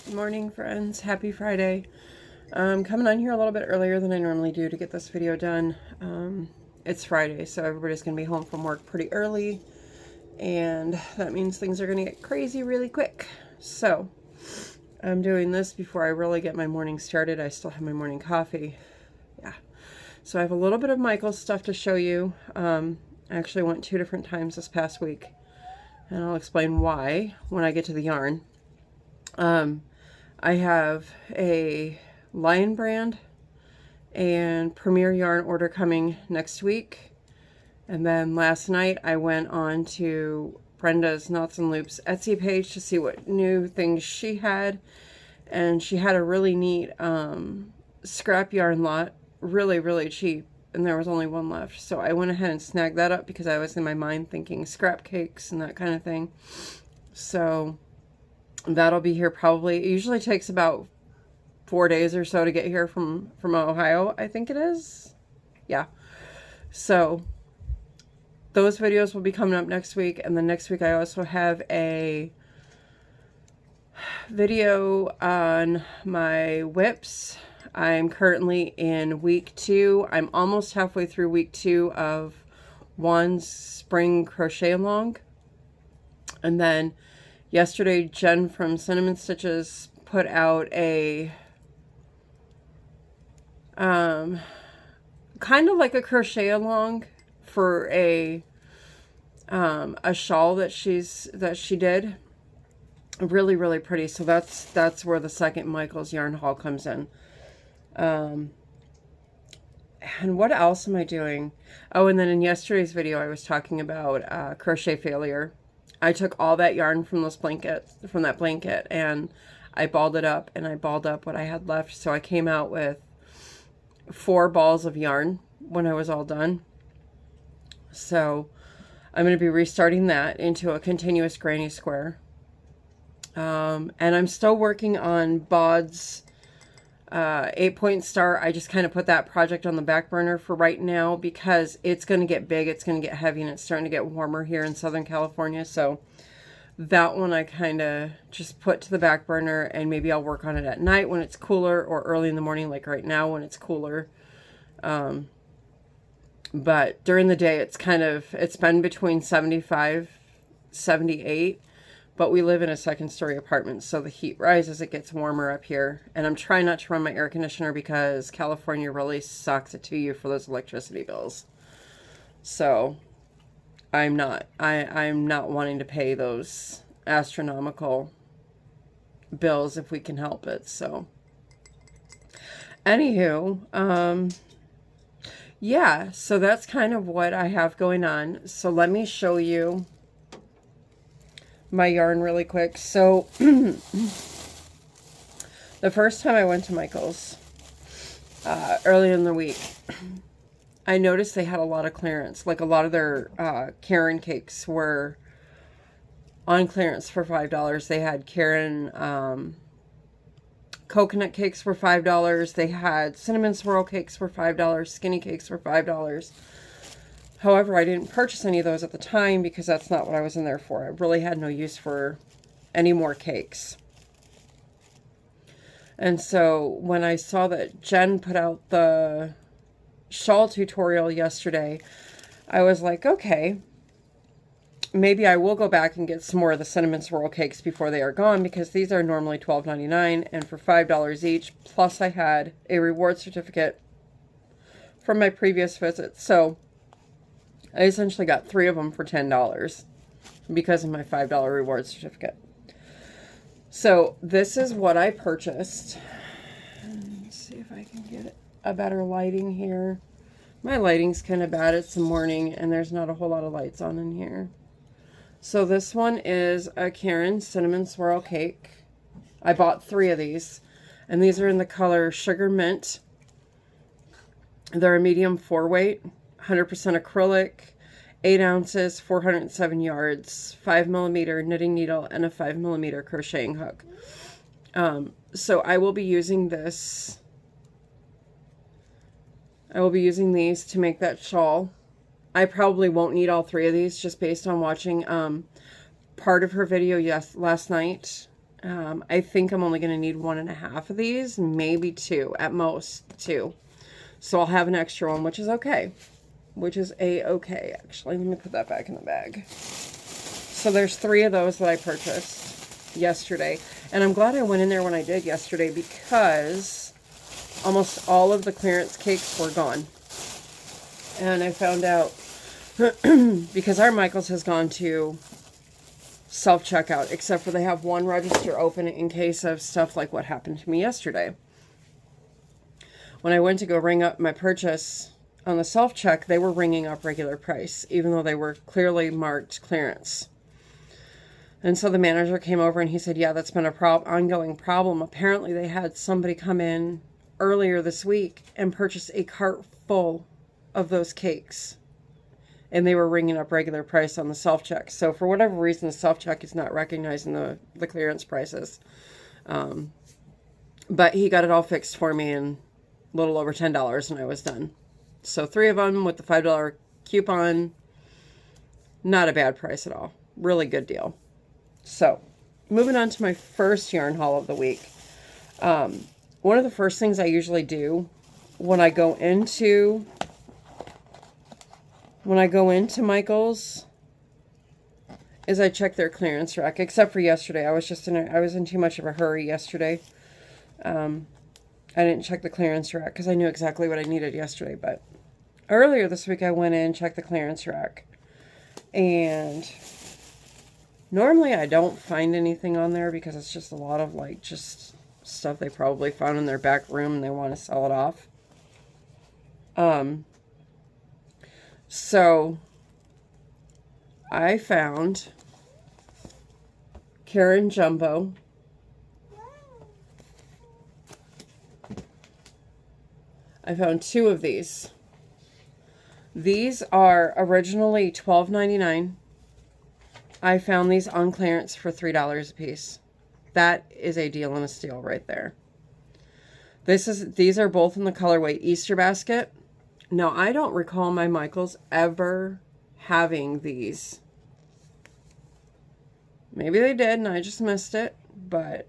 Good morning, friends. Happy Friday. I'm coming on here a little bit earlier than I normally do to get this video done. It's Friday, so everybody's going to be home from work pretty early, and that means things are going to get crazy really quick. So I'm doing this before I really get my morning started. I still have my morning coffee. Yeah. So I have a little bit of Michael's stuff to show you. I actually went 2 different times this past week, and I'll explain why when I get to the yarn. I have a Lion Brand and Premier Yarn order coming next week. And then last night I went on to Brenda's Knots and Loops Etsy page to see what new things she had. And she had a really neat scrap yarn lot, really, really cheap. And there was only one left. So I went ahead and snagged that up because I was in my mind thinking scrap cakes and that kind of thing. So that'll be here probably. It usually takes about 4 days or so to get here from Ohio, I think it is. Yeah. So those videos will be coming up next week. And then next week I also have a video on my whips. I'm currently in week 2. I'm almost halfway through week 2 of Juan's spring crochet along. And then yesterday, Jen from Cinnamon Stitches put out a kind of like a crochet along for a shawl that she did. Really, really pretty. So that's where the second Michael's yarn haul comes in. And what else am I doing? Oh, and then in yesterday's video, I was talking about crochet failure. I took all that yarn from that blanket, and I balled it up, and I balled up what I had left. So I came out with 4 balls of yarn when I was all done. So I'm going to be restarting that into a continuous granny square. And I'm still working on Bod's 8-point star. I just kind of put that project on the back burner for right now because it's going to get big, it's going to get heavy, and it's starting to get warmer here in Southern California. So that one I kind of just put to the back burner, and maybe I'll work on it at night when it's cooler or early in the morning like right now when it's cooler. But during the day it's been between 75, 78. But we live in a 2nd-story apartment, so the heat rises, it gets warmer up here. And I'm trying not to run my air conditioner because California really sucks it to you for those electricity bills. So I'm not wanting to pay those astronomical bills if we can help it. So anywho, yeah, so that's kind of what I have going on. So let me show you my yarn really quick. So the first time I went to Michael's early in the week, I noticed they had a lot of clearance. Like a lot of their Karen cakes were on clearance for $5. They had Karen coconut cakes for $5. They had cinnamon swirl cakes for $5. Skinny cakes for $5. However, I didn't purchase any of those at the time because that's not what I was in there for. I really had no use for any more cakes. And so when I saw that Jen put out the shawl tutorial yesterday, I was like, okay, maybe I will go back and get some more of the cinnamon swirl cakes before they are gone, because these are normally $12.99 and for $5 each. Plus I had a reward certificate from my previous visit. So I essentially got 3 of them for $10 because of my $5 reward certificate. So this is what I purchased. Let's see if I can get a better lighting here. My lighting's kind of bad. It's the morning and there's not a whole lot of lights on in here. So this one is a Karen Cinnamon Swirl Cake. I bought 3 of these, and these are in the color Sugar Mint. They're a medium 4-weight. 100% acrylic, 8 ounces, 407 yards, 5mm knitting needle, and a 5mm crocheting hook. So I will be using this. I will be using these to make that shawl. I probably won't need all 3 of these just based on watching part of her video last night I think I'm only going to need 1.5 of these, maybe 2, at most 2. So I'll have an extra one, which is okay. Which is a-okay, actually. Let me put that back in the bag. So there's 3 of those that I purchased yesterday. And I'm glad I went in there when I did yesterday because almost all of the clearance cakes were gone. And I found out because our Michaels has gone to self-checkout, except for they have one register open in case of stuff like what happened to me yesterday. When I went to go ring up my purchase on the self-check, they were ringing up regular price, even though they were clearly marked clearance. And so the manager came over and he said, yeah, that's been a ongoing problem. Apparently they had somebody come in earlier this week and purchase a cart full of those cakes. And they were ringing up regular price on the self-check. So for whatever reason, the self-check is not recognizing the clearance prices. But he got it all fixed for me in a little over $10 and I was done. So 3 of them with the $5 coupon. Not a bad price at all. Really good deal. So moving on to my first yarn haul of the week. One of the first things I usually do when I go into Michael's is I check their clearance rack, except for yesterday. I was in too much of a hurry yesterday. I didn't check the clearance rack because I knew exactly what I needed yesterday, but earlier this week I went in and checked the clearance rack. And normally I don't find anything on there because it's just a lot of like just stuff they probably found in their back room and they want to sell it off. So I found Karen Jumbo. I found 2 of these. These are originally $12.99. I found these on clearance for $3 a piece. That is a deal and a steal right there. These are both in the colorway Easter Basket. Now, I don't recall my Michaels ever having these. Maybe they did and I just missed it, but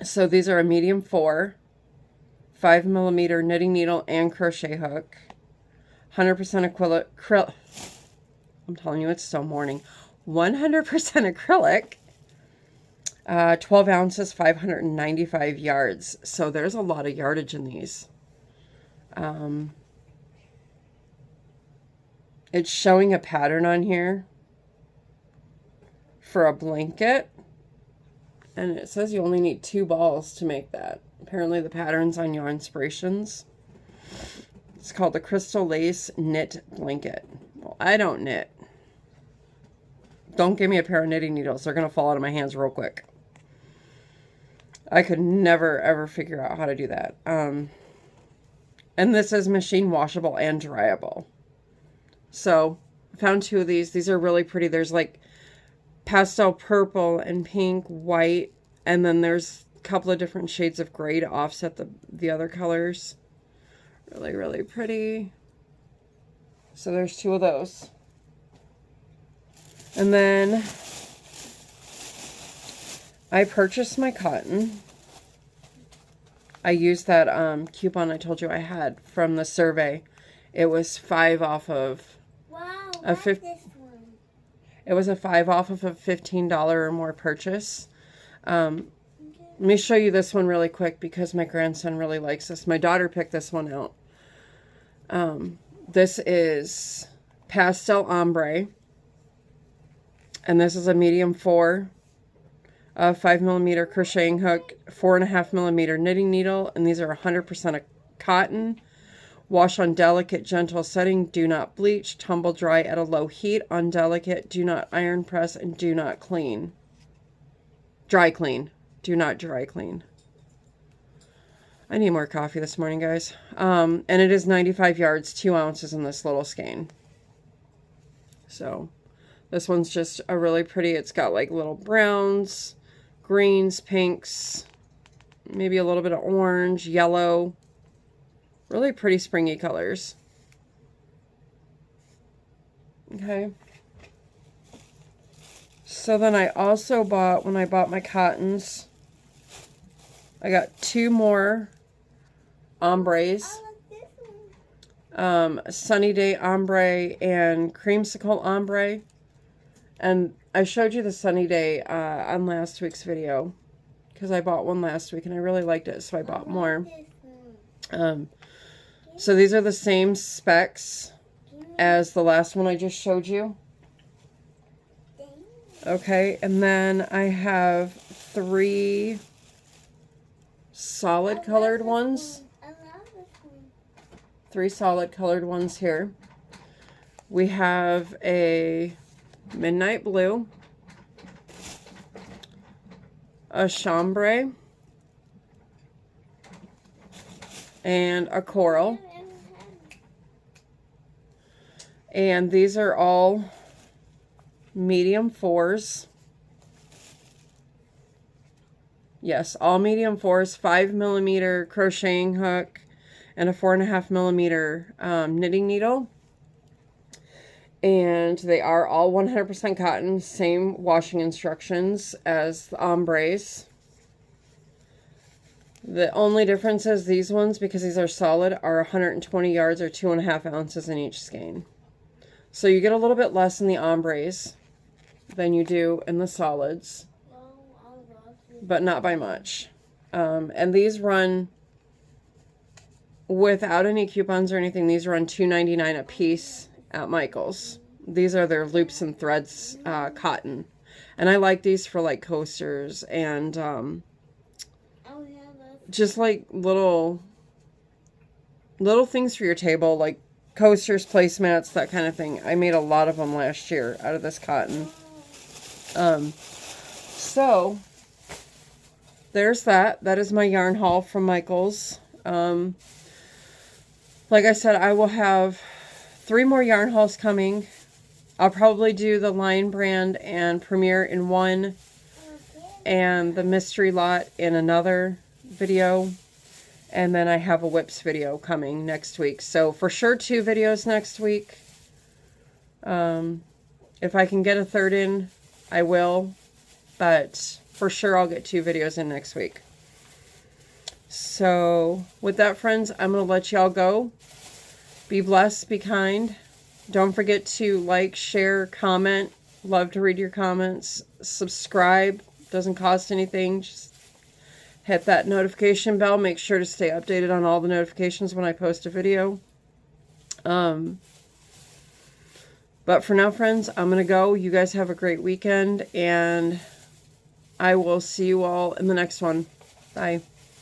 so these are a medium 4, 5mm knitting needle and crochet hook, 100% acrylic. I'm telling you, it's still morning. 100% acrylic, 12 ounces, 595 yards. So there's a lot of yardage in these. It's showing a pattern on here for a blanket, and it says you only need 2 balls to make that. Apparently the pattern's on Yarnspirations. It's called the Crystal Lace Knit Blanket. Well, I don't knit. Don't give me a pair of knitting needles. They're going to fall out of my hands real quick. I could never, ever figure out how to do that. And this is machine washable and dryable. So, I found 2 of these. These are really pretty. There's like pastel purple and pink, white, and then there's a couple of different shades of gray to offset the other colors. Really, really pretty. So there's 2 of those. And then I purchased my cotton. I used that coupon I told you I had from the survey. It was 5 off of this one. It was a 5 off of a $15 or more purchase. Let me show you this one really quick because my grandson really likes this. My daughter picked this one out. This is Pastel Ombre. And this is a medium 4, 5mm crocheting hook, 4.5mm knitting needle, and these are 100% cotton. Wash on delicate, gentle setting. Do not bleach. Tumble dry at a low heat. On delicate. Do not iron press and do not clean. Dry clean. Do not dry clean. I need more coffee this morning, guys. And it is 95 yards, 2 ounces in this little skein. So this one's just a really pretty, it's got like little browns, greens, pinks, maybe a little bit of orange, yellow. Really pretty springy colors. Okay. So then I also bought, when I bought my cottons, I got 2 more ombres. Sunny Day Ombre and Creamsicle Ombre. And I showed you the Sunny Day on last week's video, because I bought one last week and I really liked it, so I bought more. So these are the same specs as the last one I just showed you. Okay, and then I have 3 solid colored ones. 3 solid colored ones here. We have a midnight blue, a chambray, and a coral. And these are all medium 4s. Yes, all medium 4s, 5mm crocheting hook, and a 4.5mm knitting needle. And they are all 100% cotton, same washing instructions as the ombres. The only difference is these ones, because these are solid, are 120 yards or 2.5 ounces in each skein. So you get a little bit less in the ombres than you do in the solids, but not by much. And these run, without any coupons or anything, these run $2.99 a piece at Michael's. These are their loops and threads cotton. And I like these for like coasters and just like little things for your table, like coasters, placemats, that kind of thing. I made a lot of them last year out of this cotton. So there's that. That is my yarn haul from Michael's. Like I said, I will have 3 more yarn hauls coming. I'll probably do the Lion Brand and Premier in one, and the mystery lot in another video. And then I have a whips video coming next week. So for sure 2 videos next week. If I can get a 3rd in, I will. But for sure I'll get 2 videos in next week. So with that, friends, I'm going to let y'all go. Be blessed, be kind. Don't forget to like, share, comment. Love to read your comments. Subscribe. Doesn't cost anything. Just hit that notification bell. Make sure to stay updated on all the notifications when I post a video. But for now, friends, I'm going to go. You guys have a great weekend, and I will see you all in the next one. Bye.